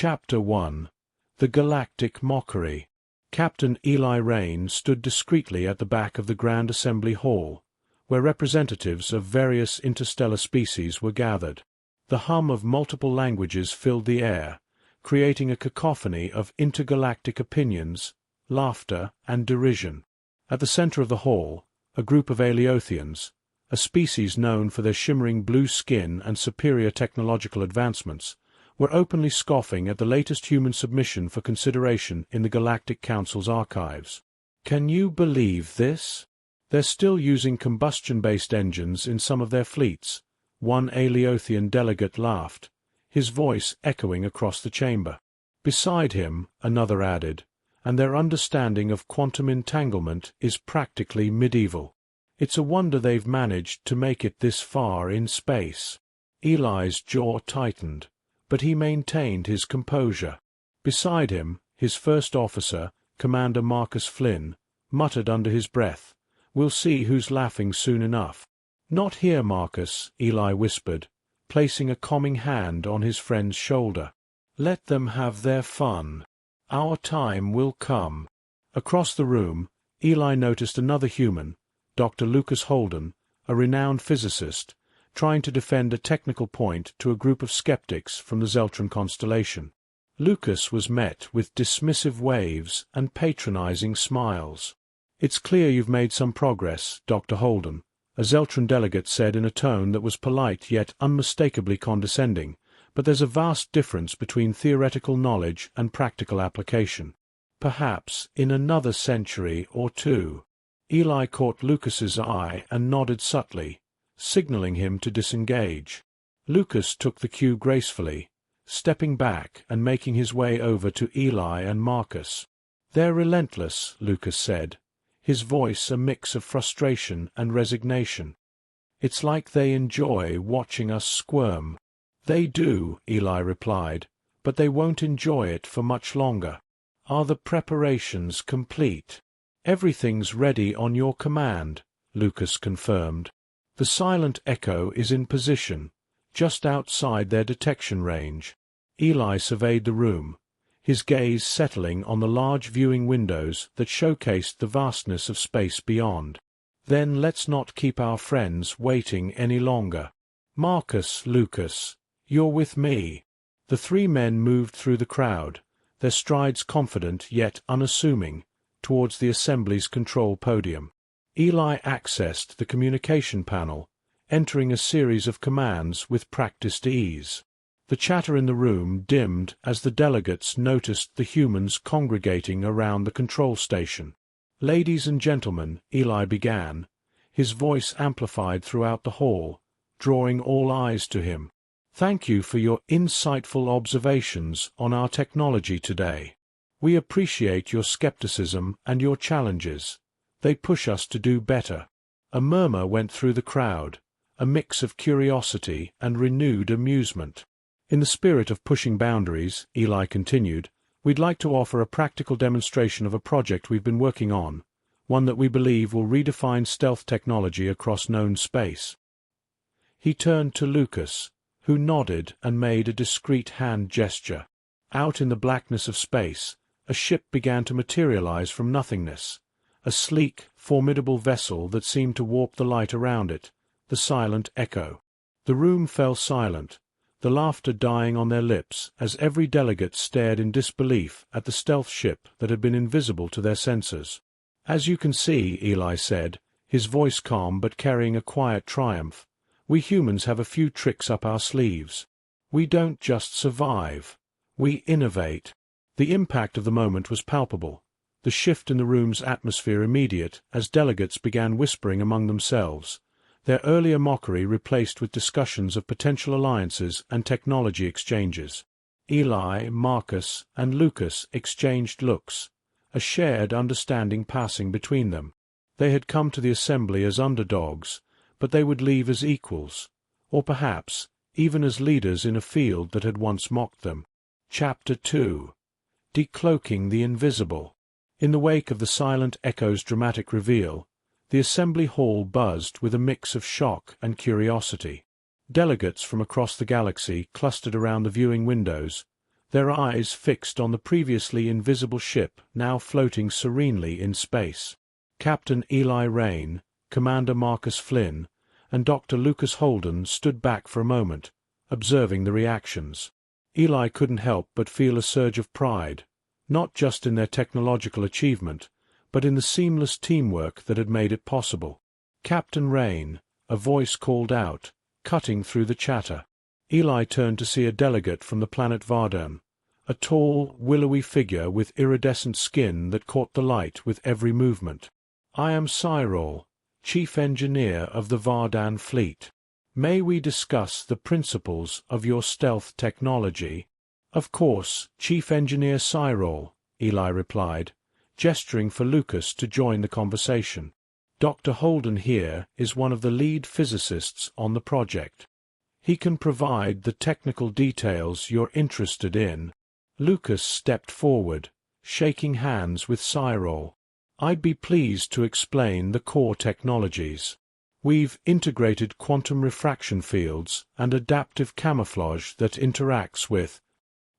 Chapter 1. The Galactic Mockery. Captain Eli Rain stood discreetly at the back of the Grand Assembly Hall, where representatives of various interstellar species were gathered. The hum of multiple languages filled the air, creating a cacophony of intergalactic opinions, laughter, and derision. At the center of the hall, a group of Aleothians, a species known for their shimmering blue skin and superior technological advancements, were openly scoffing at the latest human submission for consideration in the Galactic Council's archives. "Can you believe this? They're still using combustion-based engines in some of their fleets," one Aleothian delegate laughed, his voice echoing across the chamber. Beside him, another added, "And their understanding of quantum entanglement is practically medieval. It's a wonder they've managed to make it this far in space." Eli's jaw tightened, but he maintained his composure. Beside him, his first officer, Commander Marcus Flynn, muttered under his breath, "We'll see who's laughing soon enough." "Not here, Marcus," Eli whispered, placing a calming hand on his friend's shoulder. "Let them have their fun. Our time will come." Across the room, Eli noticed another human, Dr. Lucas Holden, a renowned physicist, trying to defend a technical point to a group of skeptics from the Zeltron constellation. Lucas was met with dismissive waves and patronizing smiles. "It's clear you've made some progress, Dr. Holden," a Zeltron delegate said in a tone that was polite yet unmistakably condescending, "but there's a vast difference between theoretical knowledge and practical application. Perhaps in another century or two." Eli caught Lucas's eye and nodded subtly, signaling him to disengage. Lucas took the cue gracefully, stepping back and making his way over to Eli and Marcus. "They're relentless," Lucas said, his voice a mix of frustration and resignation. "It's like they enjoy watching us squirm." "They do," Eli replied, "but they won't enjoy it for much longer." "Are the preparations complete?" "Everything's ready on your command," Lucas confirmed. "The silent echo is in position, just outside their detection range." Eli surveyed the room, his gaze settling on the large viewing windows that showcased the vastness of space beyond. "Then let's not keep our friends waiting any longer. Marcus, Lucas, you're with me." The three men moved through the crowd, their strides confident yet unassuming, towards the Assembly's control podium. Eli accessed the communication panel, entering a series of commands with practiced ease. The chatter in the room dimmed as the delegates noticed the humans congregating around the control station. "Ladies and gentlemen," Eli began, his voice amplified throughout the hall, drawing all eyes to him. "Thank you for your insightful observations on our technology today. We appreciate your skepticism and your challenges. They push us to do better." A murmur went through the crowd, a mix of curiosity and renewed amusement. "In the spirit of pushing boundaries," Eli continued, "we'd like to offer a practical demonstration of a project we've been working on, one that we believe will redefine stealth technology across known space." He turned to Lucas, who nodded and made a discreet hand gesture. Out in the blackness of space, a ship began to materialize from nothingness, a sleek, formidable vessel that seemed to warp the light around it, the Silent Echo. The room fell silent, the laughter dying on their lips as every delegate stared in disbelief at the stealth ship that had been invisible to their senses. "As you can see," Eli said, his voice calm but carrying a quiet triumph, "we humans have a few tricks up our sleeves. We don't just survive. We innovate." The impact of the moment was palpable, the shift in the room's atmosphere immediate as delegates began whispering among themselves, their earlier mockery replaced with discussions of potential alliances and technology exchanges. Eli, Marcus, and Lucas exchanged looks, a shared understanding passing between them. They had come to the assembly as underdogs, but they would leave as equals, or perhaps even as leaders in a field that had once mocked them. Chapter 2. Decloaking the Invisible. In the wake of the Silent Echo's dramatic reveal, the assembly hall buzzed with a mix of shock and curiosity. Delegates from across the galaxy clustered around the viewing windows, their eyes fixed on the previously invisible ship now floating serenely in space. Captain Eli Rain, Commander Marcus Flynn, and Dr. Lucas Holden stood back for a moment, observing the reactions. Eli couldn't help but feel a surge of pride, not just in their technological achievement, but in the seamless teamwork that had made it possible. "Captain Rain," a voice called out, cutting through the chatter. Eli turned to see a delegate from the planet Vardan, a tall, willowy figure with iridescent skin that caught the light with every movement. "I am Cyril, Chief Engineer of the Vardan Fleet. May we discuss the principles of your stealth technology?" "Of course, Chief Engineer Cyril," Eli replied, gesturing for Lucas to join the conversation. "Dr. Holden here is one of the lead physicists on the project. He can provide the technical details you're interested in." Lucas stepped forward, shaking hands with Cyril. "I'd be pleased to explain the core technologies. We've integrated quantum refraction fields and adaptive camouflage that interacts with—"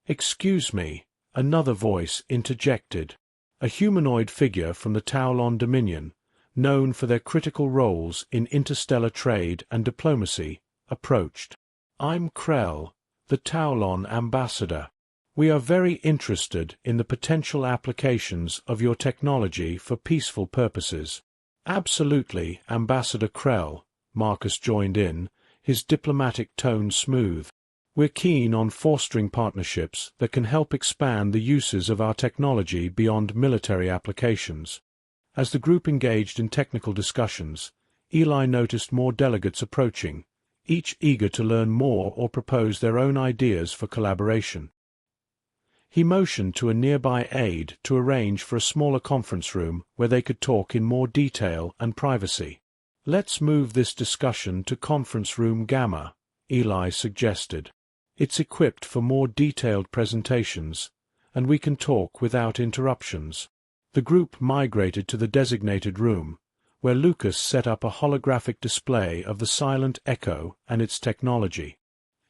"Excuse me," another voice interjected. A humanoid figure from the Taulon Dominion, known for their critical roles in interstellar trade and diplomacy, approached. "I'm Krell, the Taulon ambassador. We are very interested in the potential applications of your technology for peaceful purposes." "Absolutely, Ambassador Krell," Marcus joined in, his diplomatic tone smooth. "We're keen on fostering partnerships that can help expand the uses of our technology beyond military applications." As the group engaged in technical discussions, Eli noticed more delegates approaching, each eager to learn more or propose their own ideas for collaboration. He motioned to a nearby aide to arrange for a smaller conference room where they could talk in more detail and privacy. "Let's move this discussion to Conference Room Gamma," Eli suggested. "It's equipped for more detailed presentations, and we can talk without interruptions." The group migrated to the designated room, where Lucas set up a holographic display of the Silent Echo and its technology.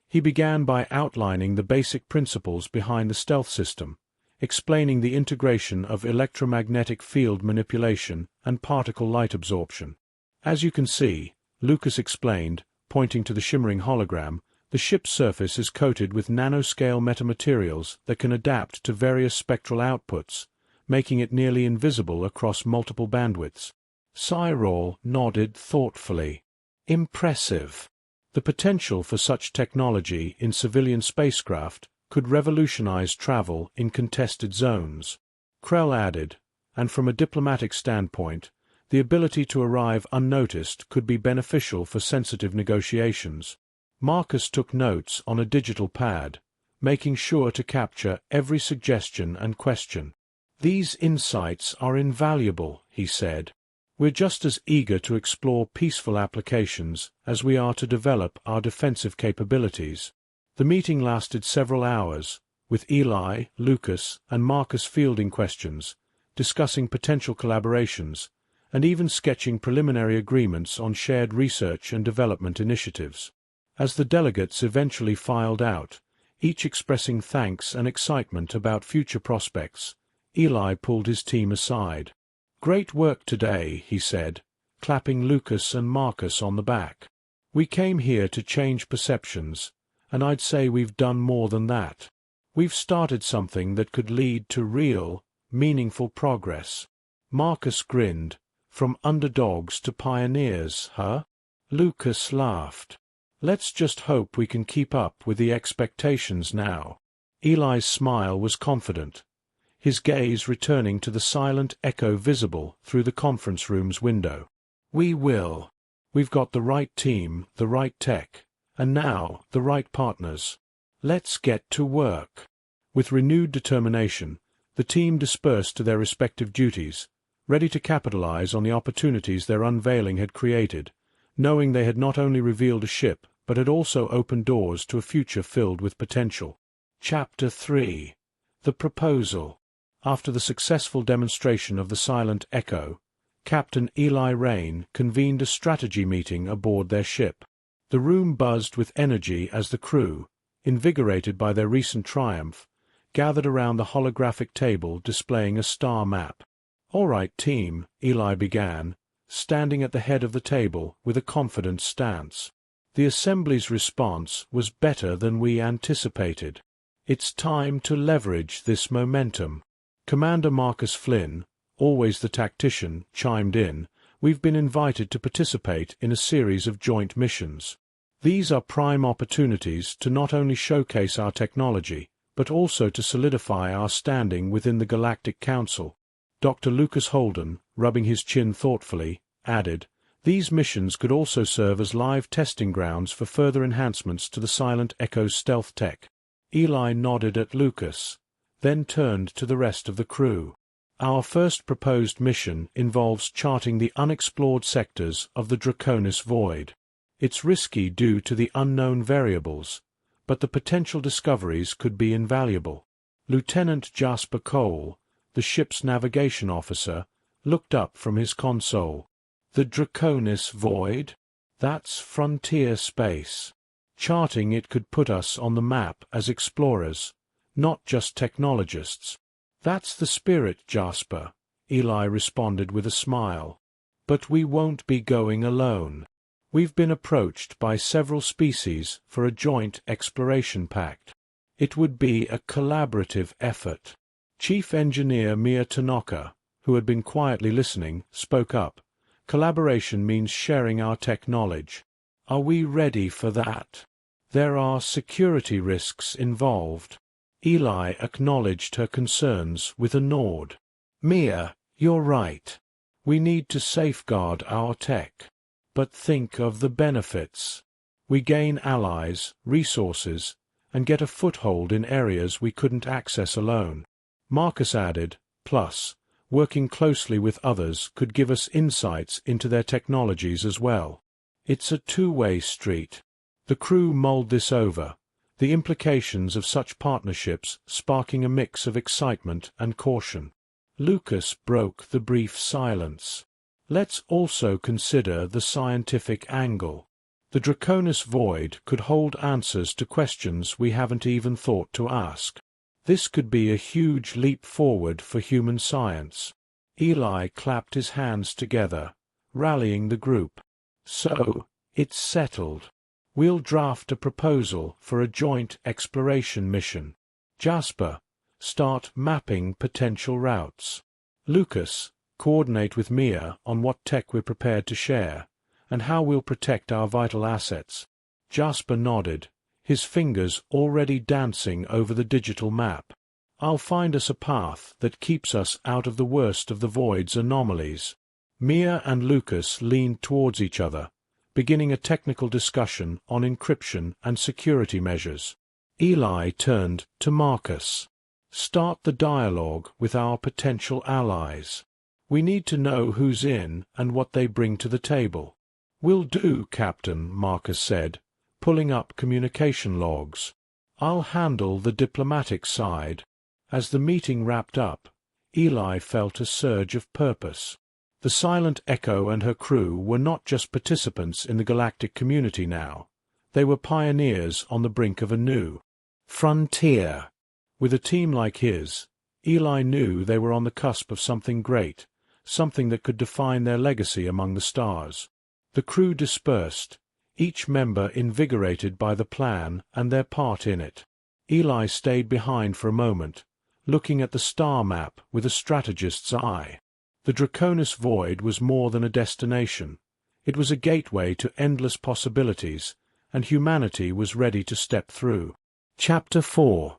He began by outlining the basic principles behind the stealth system, explaining the integration of electromagnetic field manipulation and particle light absorption. "As you can see," Lucas explained, pointing to the shimmering hologram, "the ship's surface is coated with nanoscale metamaterials that can adapt to various spectral outputs, making it nearly invisible across multiple bandwidths." Cyril nodded thoughtfully. "Impressive. The potential for such technology in civilian spacecraft could revolutionize travel in contested zones." Krell added, "And from a diplomatic standpoint, the ability to arrive unnoticed could be beneficial for sensitive negotiations." Marcus took notes on a digital pad, making sure to capture every suggestion and question. "These insights are invaluable," he said. "We're just as eager to explore peaceful applications as we are to develop our defensive capabilities." The meeting lasted several hours, with Eli, Lucas, and Marcus fielding questions, discussing potential collaborations, and even sketching preliminary agreements on shared research and development initiatives. As the delegates eventually filed out, each expressing thanks and excitement about future prospects, Eli pulled his team aside. "Great work today," he said, clapping Lucas and Marcus on the back. "We came here to change perceptions, and I'd say we've done more than that. We've started something that could lead to real, meaningful progress." Marcus grinned. "From underdogs to pioneers, huh?" Lucas laughed. "Let's just hope we can keep up with the expectations now." Eli's smile was confident, his gaze returning to the silent echo visible through the conference room's window. "We will. We've got the right team, the right tech, and now the right partners. Let's get to work." With renewed determination, the team dispersed to their respective duties, ready to capitalize on the opportunities their unveiling had created, knowing they had not only revealed a ship, but had also opened doors to a future filled with potential. Chapter 3. The Proposal. After the successful demonstration of the Silent Echo, Captain Eli Rain convened a strategy meeting aboard their ship. The room buzzed with energy as the crew, invigorated by their recent triumph, gathered around the holographic table displaying a star map. "All right, team," Eli began, standing at the head of the table with a confident stance. The Assembly's response was better than we anticipated. "It's time to leverage this momentum." Commander Marcus Flynn, always the tactician, chimed in. "We've been invited to participate in a series of joint missions. These are prime opportunities to not only showcase our technology, but also to solidify our standing within the Galactic Council." Dr. Lucas Holden, rubbing his chin thoughtfully, added, "These missions could also serve as live testing grounds for further enhancements to the Silent Echo's stealth tech." Eli nodded at Lucas, then turned to the rest of the crew. "Our first proposed mission involves charting the unexplored sectors of the Draconis Void. It's risky due to the unknown variables, but the potential discoveries could be invaluable." Lieutenant Jasper Cole, the ship's navigation officer, looked up from his console. "The Draconis Void? That's frontier space. Charting it could put us on the map as explorers, not just technologists." "That's the spirit, Jasper," Eli responded with a smile. "But we won't be going alone. We've been approached by several species for a joint exploration pact. It would be a collaborative effort." Chief Engineer Mia Tanaka, who had been quietly listening, spoke up. "Collaboration means sharing our tech knowledge. Are we ready for that? There are security risks involved." Eli acknowledged her concerns with a nod. "Mia, you're right. We need to safeguard our tech. But think of the benefits. We gain allies, resources, and get a foothold in areas we couldn't access alone." Marcus added, "Plus, working closely with others could give us insights into their technologies as well. It's a two-way street." The crew mulled this over, the implications of such partnerships sparking a mix of excitement and caution. Lucas broke the brief silence. "Let's also consider the scientific angle. The Draconis Void could hold answers to questions we haven't even thought to ask. This could be a huge leap forward for human science." Eli clapped his hands together, rallying the group. "So, it's settled. We'll draft a proposal for a joint exploration mission. Jasper, start mapping potential routes. Lucas, coordinate with Mia on what tech we're prepared to share, and how we'll protect our vital assets." Jasper nodded, his fingers already dancing over the digital map. "I'll find us a path that keeps us out of the worst of the Void's anomalies." Mia and Lucas leaned towards each other, beginning a technical discussion on encryption and security measures. Eli turned to Marcus. "Start the dialogue with our potential allies. We need to know who's in and what they bring to the table." "Will do, Captain," Marcus said, pulling up communication logs. "I'll handle the diplomatic side." As the meeting wrapped up, Eli felt a surge of purpose. The Silent Echo and her crew were not just participants in the galactic community now. They were pioneers on the brink of a new frontier. With a team like his, Eli knew they were on the cusp of something great, something that could define their legacy among the stars. The crew dispersed, each member invigorated by the plan and their part in it. Eli stayed behind for a moment, looking at the star map with a strategist's eye. The Draconis Void was more than a destination. It was a gateway to endless possibilities, and humanity was ready to step through. Chapter 4.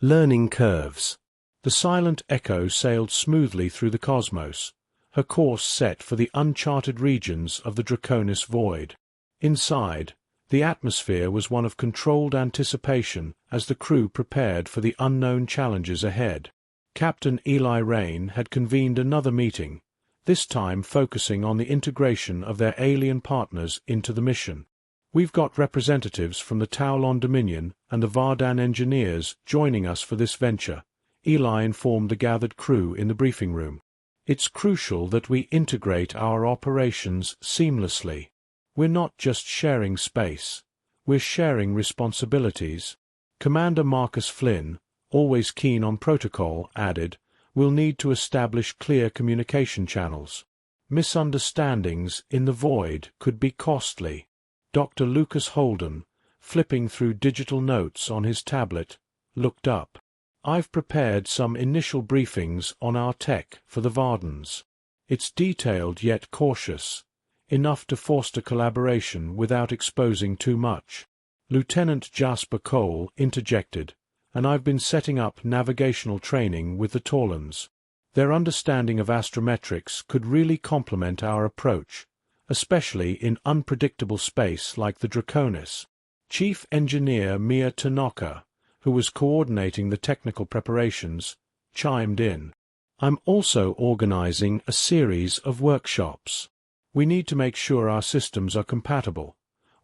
Learning Curves. The Silent Echo sailed smoothly through the cosmos, her course set for the uncharted regions of the Draconis Void. Inside, the atmosphere was one of controlled anticipation as the crew prepared for the unknown challenges ahead. Captain Eli Rain had convened another meeting, this time focusing on the integration of their alien partners into the mission. "We've got representatives from the Taulon Dominion and the Vardan engineers joining us for this venture," Eli informed the gathered crew in the briefing room. "It's crucial that we integrate our operations seamlessly. We're not just sharing space, we're sharing responsibilities." Commander Marcus Flynn, always keen on protocol, added, "We'll need to establish clear communication channels. Misunderstandings in the void could be costly." Dr. Lucas Holden, flipping through digital notes on his tablet, looked up. "I've prepared some initial briefings on our tech for the Vardens. It's detailed yet cautious, enough to foster collaboration without exposing too much." Lieutenant Jasper Cole interjected, "And I've been setting up navigational training with the Torlans. Their understanding of astrometrics could really complement our approach, especially in unpredictable space like the Draconis." Chief Engineer Mia Tanaka, who was coordinating the technical preparations, chimed in. "I'm also organizing a series of workshops. We need to make sure our systems are compatible,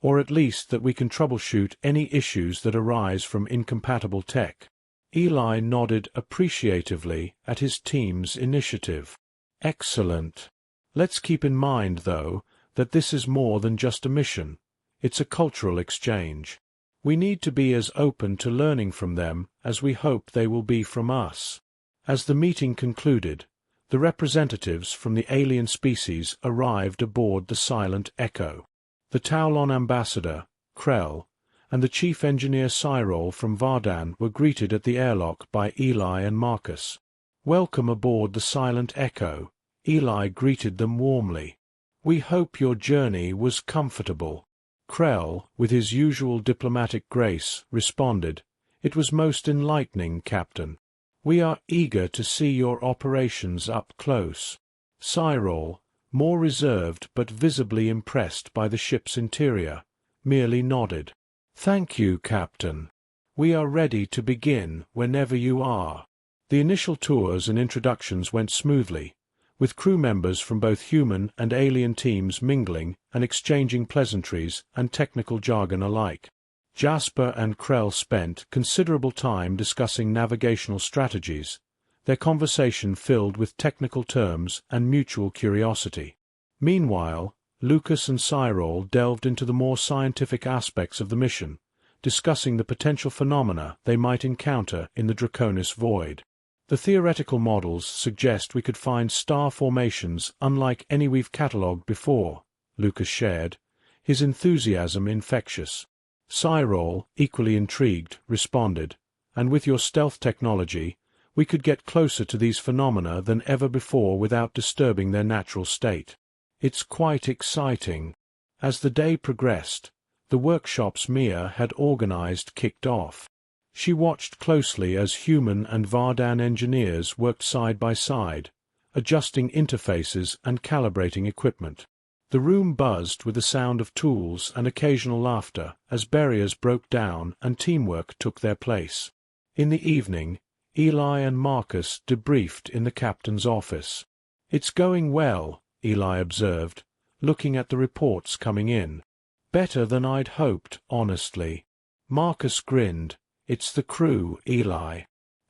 or at least that we can troubleshoot any issues that arise from incompatible tech." Eli nodded appreciatively at his team's initiative. "Excellent. Let's keep in mind, though, that this is more than just a mission. It's a cultural exchange. We need to be as open to learning from them as we hope they will be from us." As the meeting concluded, the representatives from the alien species arrived aboard the Silent Echo. The Taulon ambassador, Krell, and the chief engineer Cyrol from Vardan were greeted at the airlock by Eli and Marcus. "Welcome aboard the Silent Echo," Eli greeted them warmly. "We hope your journey was comfortable." Krell, with his usual diplomatic grace, responded, "It was most enlightening, Captain. We are eager to see your operations up close." Cyrol, more reserved but visibly impressed by the ship's interior, merely nodded. "Thank you, Captain. We are ready to begin whenever you are." The initial tours and introductions went smoothly, with crew members from both human and alien teams mingling and exchanging pleasantries and technical jargon alike. Jasper and Krell spent considerable time discussing navigational strategies, their conversation filled with technical terms and mutual curiosity. Meanwhile, Lucas and Cyrol delved into the more scientific aspects of the mission, discussing the potential phenomena they might encounter in the Draconis void. "The theoretical models suggest we could find star formations unlike any we've catalogued before," Lucas shared, his enthusiasm infectious. Cyrol, equally intrigued, responded, "And with your stealth technology, we could get closer to these phenomena than ever before without disturbing their natural state. It's quite exciting." As the day progressed, the workshops Mia had organized kicked off. She watched closely as human and Vardan engineers worked side by side, adjusting interfaces and calibrating equipment. The room buzzed with the sound of tools and occasional laughter as barriers broke down and teamwork took their place. In the evening, Eli and Marcus debriefed in the captain's office. "It's going well," Eli observed, looking at the reports coming in. "Better than I'd hoped, honestly." Marcus grinned. "It's the crew, Eli.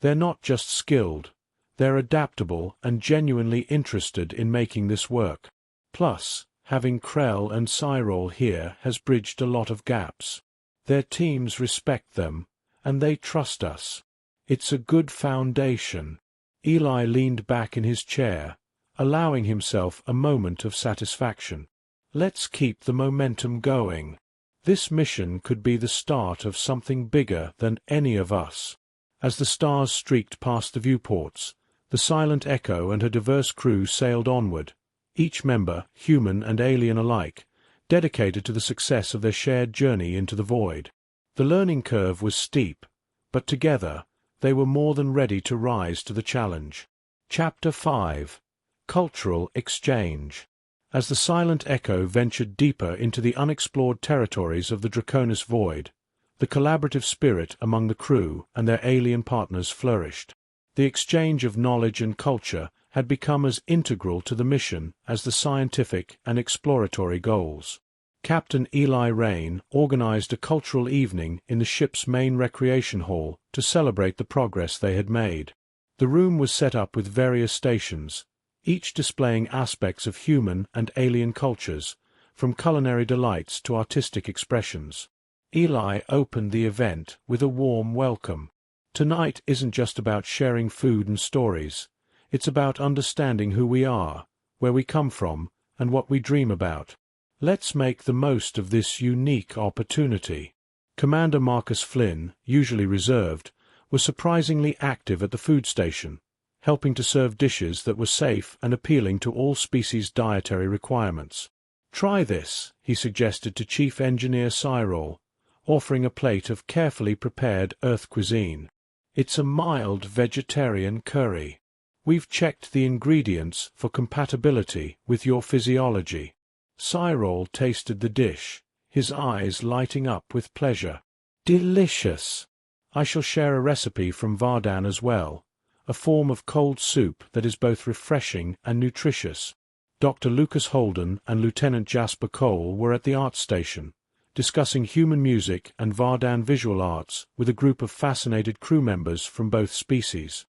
They're not just skilled. They're adaptable and genuinely interested in making this work. Plus, having Krell and Cyrol here has bridged a lot of gaps. Their teams respect them, and they trust us. It's a good foundation." Eli leaned back in his chair, allowing himself a moment of satisfaction. "Let's keep the momentum going. This mission could be the start of something bigger than any of us." As the stars streaked past the viewports, the Silent Echo and her diverse crew sailed onward, each member, human and alien alike, dedicated to the success of their shared journey into the void. The learning curve was steep, but together they were more than ready to rise to the challenge. Chapter 5. Cultural Exchange. As the Silent Echo ventured deeper into the unexplored territories of the Draconis void, the collaborative spirit among the crew and their alien partners flourished. The exchange of knowledge and culture had become as integral to the mission as the scientific and exploratory goals. Captain Eli Rain organized a cultural evening in the ship's main recreation hall to celebrate the progress they had made. The room was set up with various stations, each displaying aspects of human and alien cultures, from culinary delights to artistic expressions. Eli opened the event with a warm welcome. Tonight isn't just about sharing food and stories. It's about understanding who we are, where we come from, and what we dream about. Let's make the most of this unique opportunity." Commander Marcus Flynn, usually reserved, was surprisingly active at the food station, helping to serve dishes that were safe and appealing to all species' dietary requirements. "Try this," he suggested to Chief Engineer Cyril, offering a plate of carefully prepared Earth cuisine. "It's a mild vegetarian curry. We've checked the ingredients for compatibility with your physiology." Cyril tasted the dish, his eyes lighting up with pleasure. "Delicious! I shall share a recipe from Vardan as well, a form of cold soup that is both refreshing and nutritious." Dr. Lucas Holden and Lieutenant Jasper Cole were at the art station, discussing human music and Vardan visual arts with a group of fascinated crew members from both species.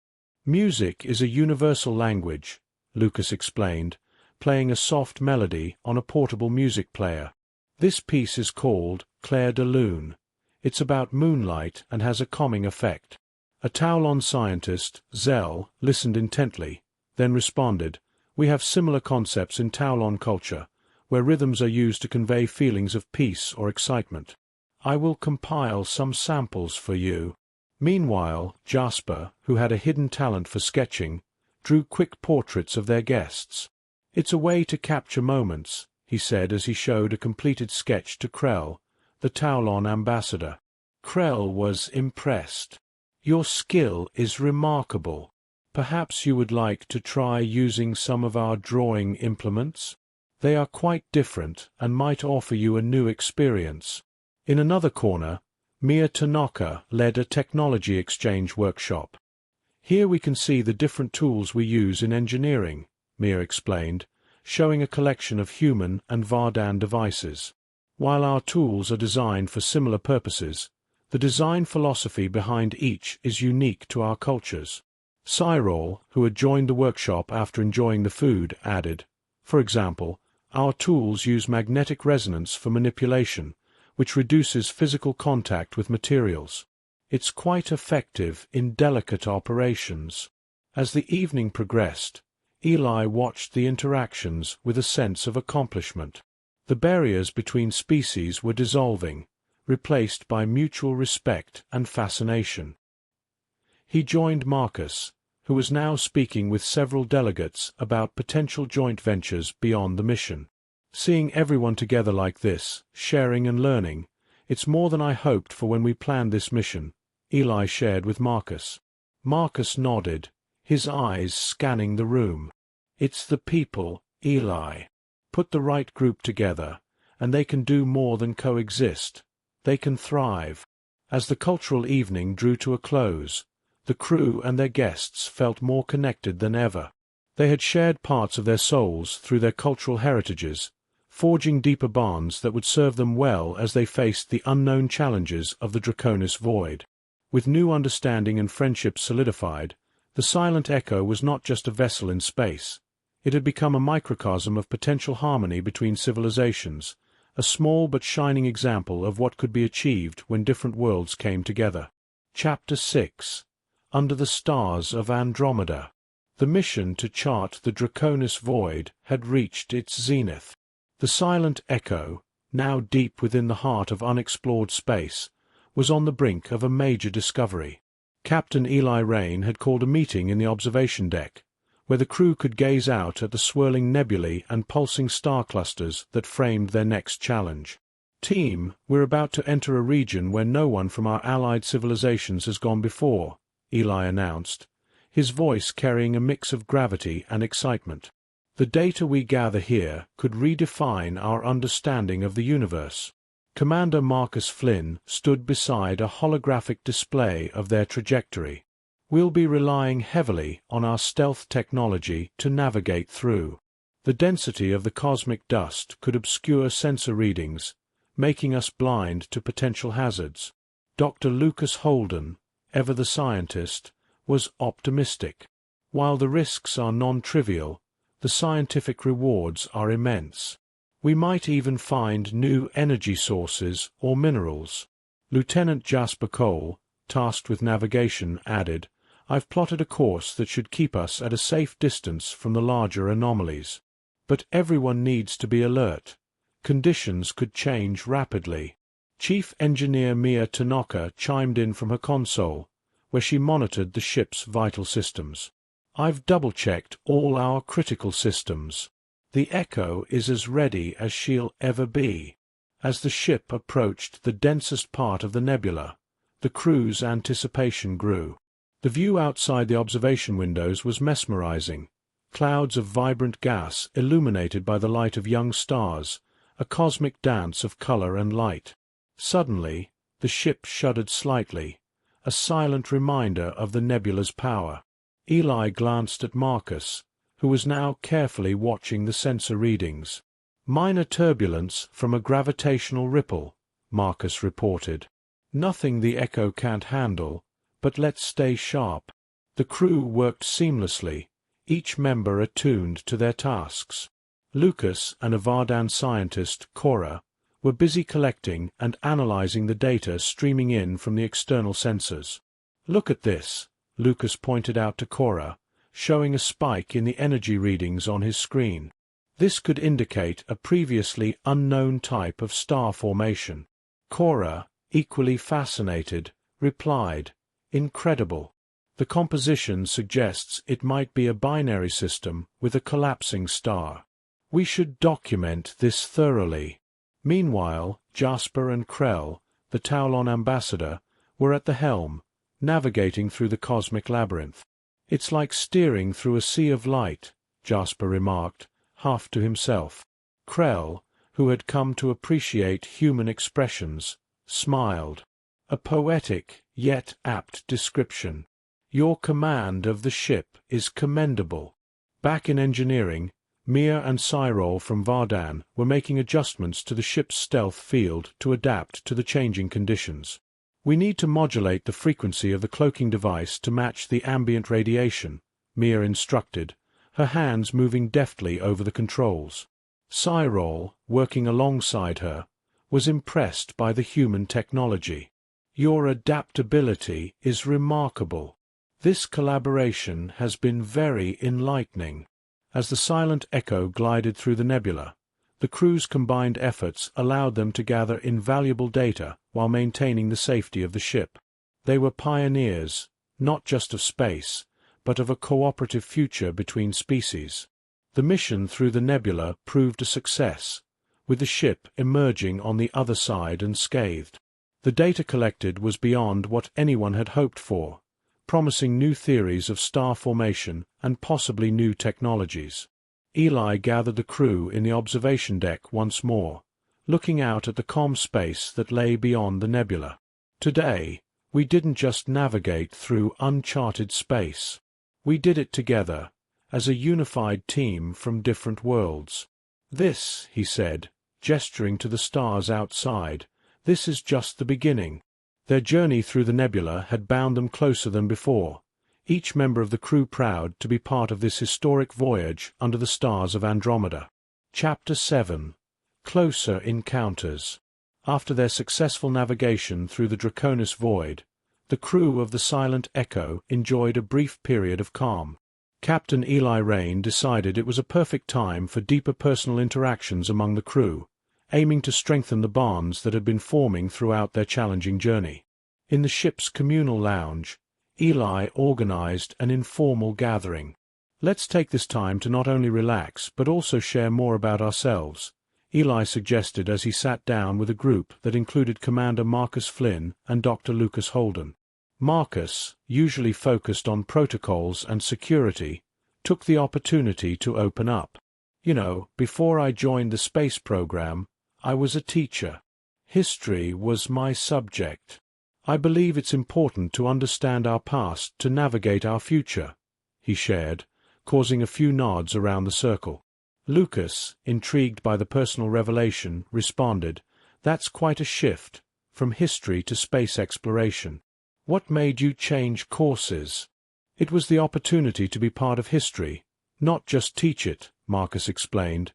"Music is a universal language," Lucas explained, playing a soft melody on a portable music player. "This piece is called Clair de Lune. It's about moonlight and has a calming effect." A Taulon scientist, Zell, listened intently, then responded, "We have similar concepts in Taulon culture, where rhythms are used to convey feelings of peace or excitement. I will compile some samples for you." Meanwhile, Jasper, who had a hidden talent for sketching, drew quick portraits of their guests. "It's a way to capture moments," he said as he showed a completed sketch to Krell, the Taulon ambassador. Krell was impressed. "Your skill is remarkable. Perhaps you would like to try using some of our drawing implements? They are quite different and might offer you a new experience." In another corner, Mia Tanaka led a technology exchange workshop. "Here we can see the different tools we use in engineering," Mia explained, showing a collection of human and Vardan devices. "While our tools are designed for similar purposes, the design philosophy behind each is unique to our cultures." Cyril, who had joined the workshop after enjoying the food, added, "For example, our tools use magnetic resonance for manipulation, which reduces physical contact with materials. It's quite effective in delicate operations." As the evening progressed, Eli watched the interactions with a sense of accomplishment. The barriers between species were dissolving, replaced by mutual respect and fascination. He joined Marcus, who was now speaking with several delegates about potential joint ventures beyond the mission. "Seeing everyone together like this, sharing and learning, it's more than I hoped for when we planned this mission," Eli shared with Marcus. Marcus nodded, his eyes scanning the room. "It's the people, Eli. Put the right group together, and they can do more than coexist. They can thrive." As the cultural evening drew to a close, the crew and their guests felt more connected than ever. They had shared parts of their souls through their cultural heritages, forging deeper bonds that would serve them well as they faced the unknown challenges of the Draconis void. With new understanding and friendship solidified, the Silent Echo was not just a vessel in space. It had become a microcosm of potential harmony between civilizations, a small but shining example of what could be achieved when different worlds came together. Chapter 6. Under the Stars of Andromeda. The mission to chart the Draconis void had reached its zenith. The Silent Echo, now deep within the heart of unexplored space, was on the brink of a major discovery. Captain Eli Rain had called a meeting in the observation deck, where the crew could gaze out at the swirling nebulae and pulsing star clusters that framed their next challenge. "Team, we're about to enter a region where no one from our allied civilizations has gone before," Eli announced, his voice carrying a mix of gravity and excitement. "The data we gather here could redefine our understanding of the universe." Commander Marcus Flynn stood beside a holographic display of their trajectory. "We'll be relying heavily on our stealth technology to navigate through. The density of the cosmic dust could obscure sensor readings, making us blind to potential hazards." Dr. Lucas Holden, ever the scientist, was optimistic. "While the risks are non-trivial, the scientific rewards are immense. We might even find new energy sources or minerals." Lieutenant Jasper Cole, tasked with navigation, added, "I've plotted a course that should keep us at a safe distance from the larger anomalies. But everyone needs to be alert. Conditions could change rapidly." Chief Engineer Mia Tanaka chimed in from her console, where she monitored the ship's vital systems. "I've double-checked all our critical systems. The Echo is as ready as she'll ever be." As the ship approached the densest part of the nebula, the crew's anticipation grew. The view outside the observation windows was mesmerizing. Clouds of vibrant gas illuminated by the light of young stars, a cosmic dance of color and light. Suddenly, the ship shuddered slightly, a silent reminder of the nebula's power. Eli glanced at Marcus, who was now carefully watching the sensor readings. "Minor turbulence from a gravitational ripple," Marcus reported. "Nothing the Echo can't handle, but let's stay sharp." The crew worked seamlessly, each member attuned to their tasks. Lucas and a Vardan scientist, Cora, were busy collecting and analyzing the data streaming in from the external sensors. "Look at this," Lucas pointed out to Cora, showing a spike in the energy readings on his screen. This could indicate a previously unknown type of star formation. Cora, equally fascinated, replied, "Incredible. The composition suggests it might be a binary system with a collapsing star. We should document this thoroughly." Meanwhile, Jasper and Krell, the Taulon ambassador, were at the helm, navigating through the cosmic labyrinth. "It's like steering through a sea of light," Jasper remarked, half to himself. Krell, who had come to appreciate human expressions, smiled. "A poetic, yet apt description. Your command of the ship is commendable." Back in engineering, Mia and Cyril from Vardan were making adjustments to the ship's stealth field to adapt to the changing conditions. "We need to modulate the frequency of the cloaking device to match the ambient radiation," Mia instructed, her hands moving deftly over the controls. Cyril, working alongside her, was impressed by the human technology. "Your adaptability is remarkable. This collaboration has been very enlightening." As the silent Echo glided through the nebula, the crew's combined efforts allowed them to gather invaluable data while maintaining the safety of the ship. They were pioneers, not just of space, but of a cooperative future between species. The mission through the nebula proved a success, with the ship emerging on the other side unscathed. The data collected was beyond what anyone had hoped for, promising new theories of star formation and possibly new technologies. Eli gathered the crew in the observation deck once more, looking out at the calm space that lay beyond the nebula. "Today, we didn't just navigate through uncharted space. We did it together, as a unified team from different worlds. This," he said, gesturing to the stars outside, "this is just the beginning." Their journey through the nebula had bound them closer than before, each member of the crew proud to be part of this historic voyage under the stars of Andromeda. Chapter 7. Closer Encounters. After their successful navigation through the Draconis void, the crew of the Silent Echo enjoyed a brief period of calm. Captain Eli Rain decided it was a perfect time for deeper personal interactions among the crew, aiming to strengthen the bonds that had been forming throughout their challenging journey. In the ship's communal lounge, Eli organized an informal gathering. "Let's take this time to not only relax but also share more about ourselves," Eli suggested as he sat down with a group that included Commander Marcus Flynn and Dr. Lucas Holden. Marcus, usually focused on protocols and security, took the opportunity to open up. "You know, before I joined the space program, I was a teacher. History was my subject. I believe it's important to understand our past to navigate our future," he shared, causing a few nods around the circle. Lucas, intrigued by the personal revelation, responded, "That's quite a shift, from history to space exploration. What made you change courses?" "It was the opportunity to be part of history, not just teach it," Marcus explained,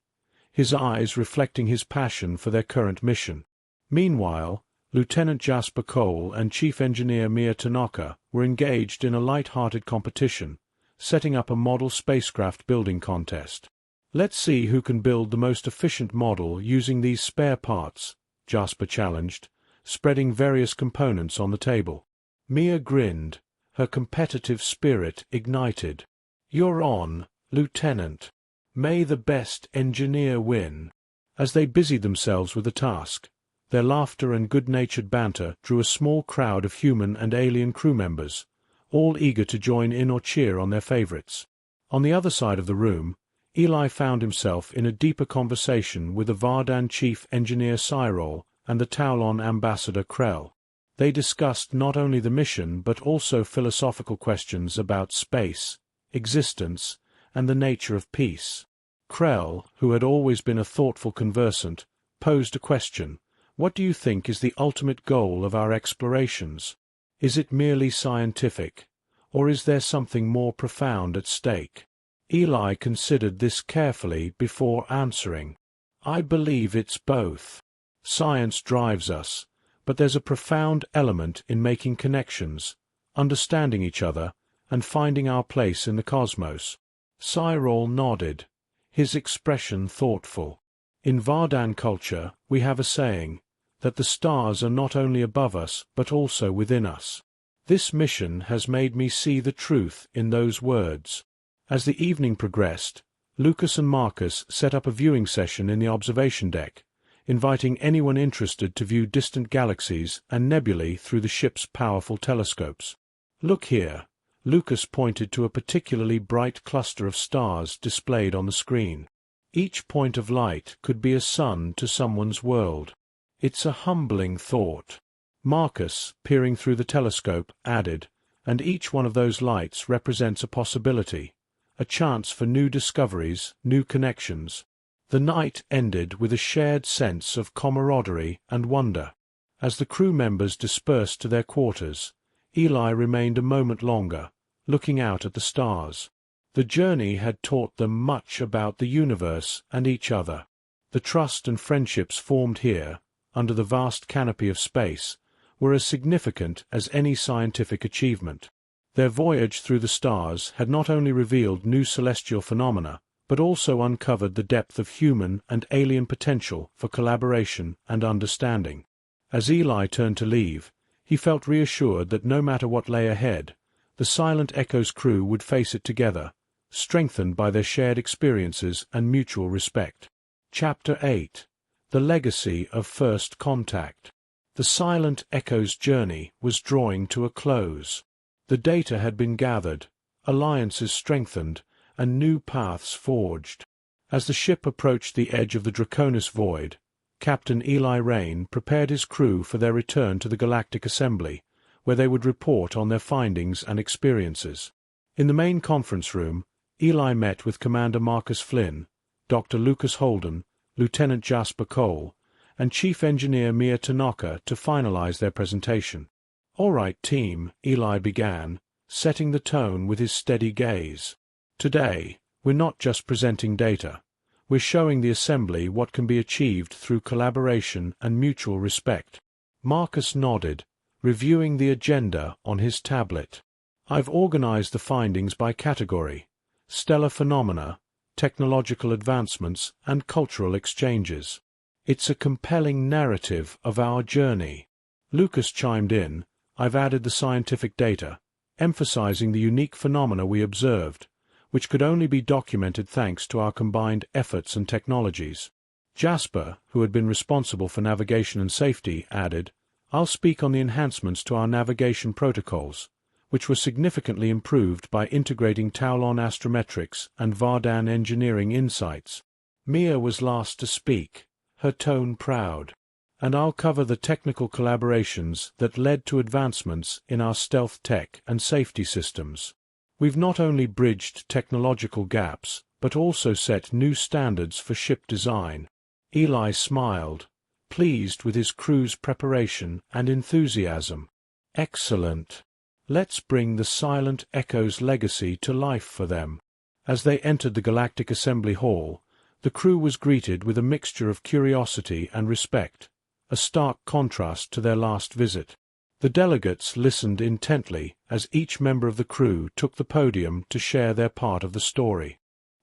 his eyes reflecting his passion for their current mission. Meanwhile, Lieutenant Jasper Cole and Chief Engineer Mia Tanaka were engaged in a light-hearted competition, setting up a model spacecraft building contest. "Let's see who can build the most efficient model using these spare parts," Jasper challenged, spreading various components on the table. Mia grinned, her competitive spirit ignited. "You're on, Lieutenant. May the best engineer win." As they busied themselves with the task, their laughter and good-natured banter drew a small crowd of human and alien crew members, all eager to join in or cheer on their favorites. On the other side of the room, Eli found himself in a deeper conversation with the Vardan Chief Engineer Cyril and the Taulon Ambassador Krell. They discussed not only the mission but also philosophical questions about space, existence, and the nature of peace. Krell, who had always been a thoughtful conversant, posed a question. "What do you think is the ultimate goal of our explorations? Is it merely scientific, or is there something more profound at stake?" Eli considered this carefully before answering. "I believe it's both. Science drives us, but there's a profound element in making connections, understanding each other, and finding our place in the cosmos." Cyril nodded, his expression thoughtful. "In Vardan culture, we have a saying, that the stars are not only above us but also within us. This mission has made me see the truth in those words." As the evening progressed, Lucas and Marcus set up a viewing session in the observation deck, inviting anyone interested to view distant galaxies and nebulae through the ship's powerful telescopes. "Look here," Lucas pointed to a particularly bright cluster of stars displayed on the screen. "Each point of light could be a sun to someone's world. It's a humbling thought." Marcus, peering through the telescope, added, "And each one of those lights represents a possibility, a chance for new discoveries, new connections." The night ended with a shared sense of camaraderie and wonder. As the crew members dispersed to their quarters, Eli remained a moment longer, looking out at the stars. The journey had taught them much about the universe and each other. The trust and friendships formed here, under the vast canopy of space, were as significant as any scientific achievement. Their voyage through the stars had not only revealed new celestial phenomena, but also uncovered the depth of human and alien potential for collaboration and understanding. As Eli turned to leave, he felt reassured that no matter what lay ahead, the Silent Echo's crew would face it together, strengthened by their shared experiences and mutual respect. Chapter 8. The Legacy of First Contact. The Silent Echo's journey was drawing to a close. The data had been gathered, alliances strengthened, and new paths forged. As the ship approached the edge of the Draconis void, Captain Eli Rain prepared his crew for their return to the Galactic Assembly, where they would report on their findings and experiences. In the main conference room, Eli met with Commander Marcus Flynn, Dr. Lucas Holden, Lieutenant Jasper Cole, and Chief Engineer Mia Tanaka to finalize their presentation. "All right, team," Eli began, setting the tone with his steady gaze. "Today, we're not just presenting data. We're showing the Assembly what can be achieved through collaboration and mutual respect." Marcus nodded, reviewing the agenda on his tablet. "I've organized the findings by category: stellar phenomena, technological advancements, and cultural exchanges. It's a compelling narrative of our journey." Lucas chimed in, "I've added the scientific data, emphasizing the unique phenomena we observed, which could only be documented thanks to our combined efforts and technologies." Jasper, who had been responsible for navigation and safety, added, "I'll speak on the enhancements to our navigation protocols, which were significantly improved by integrating Taulon astrometrics and Vardan engineering insights." Mia was last to speak, her tone proud. "And I'll cover the technical collaborations that led to advancements in our stealth tech and safety systems. We've not only bridged technological gaps, but also set new standards for ship design." Eli smiled, pleased with his crew's preparation and enthusiasm. "Excellent. Let's bring the Silent Echo's legacy to life for them." As they entered the Galactic Assembly Hall, the crew was greeted with a mixture of curiosity and respect, a stark contrast to their last visit. The delegates listened intently as each member of the crew took the podium to share their part of the story.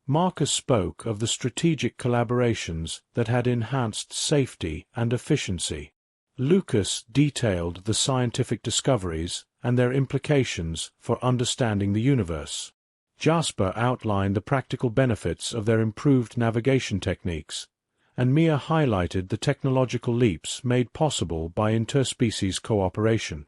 Marcus spoke of the strategic collaborations that had enhanced safety and efficiency. Lucas detailed the scientific discoveries and their implications for understanding the universe. Jasper outlined the practical benefits of their improved navigation techniques, and Mia highlighted the technological leaps made possible by interspecies cooperation.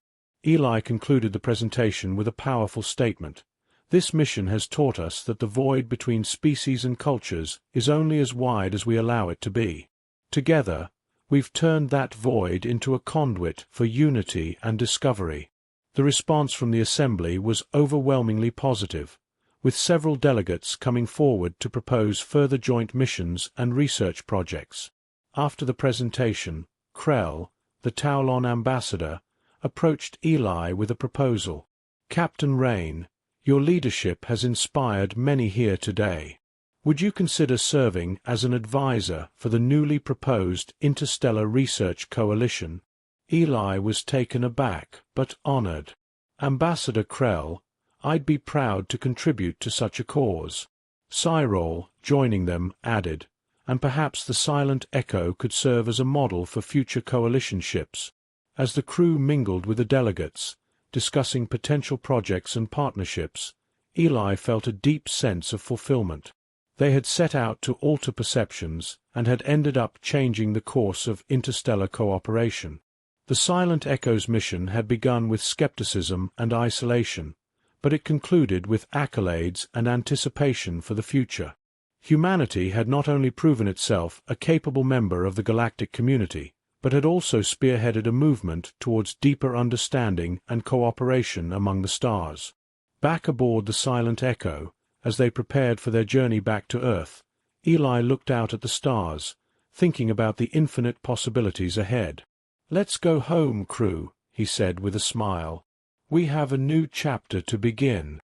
Eli concluded the presentation with a powerful statement. This mission has taught us that the void between species and cultures is only as wide as we allow it to be. Together, we've turned that void into a conduit for unity and discovery. The response from the assembly was overwhelmingly positive, with several delegates coming forward to propose further joint missions and research projects. After the presentation, Krell, the Taulon ambassador, approached Eli with a proposal. "Captain Rain, your leadership has inspired many here today. Would you consider serving as an advisor for the newly proposed Interstellar Research Coalition?" Eli was taken aback, but honored. "Ambassador Krell, I'd be proud to contribute to such a cause." Cyril, joining them, added, "And perhaps the Silent Echo could serve as a model for future coalition ships." As the crew mingled with the delegates, discussing potential projects and partnerships, Eli felt a deep sense of fulfillment. They had set out to alter perceptions and had ended up changing the course of interstellar cooperation. The Silent Echo's mission had begun with skepticism and isolation, but it concluded with accolades and anticipation for the future. Humanity had not only proven itself a capable member of the galactic community, but had also spearheaded a movement towards deeper understanding and cooperation among the stars. Back aboard the Silent Echo, as they prepared for their journey back to Earth, Eli looked out at the stars, thinking about the infinite possibilities ahead. "Let's go home, crew," he said with a smile. "We have a new chapter to begin."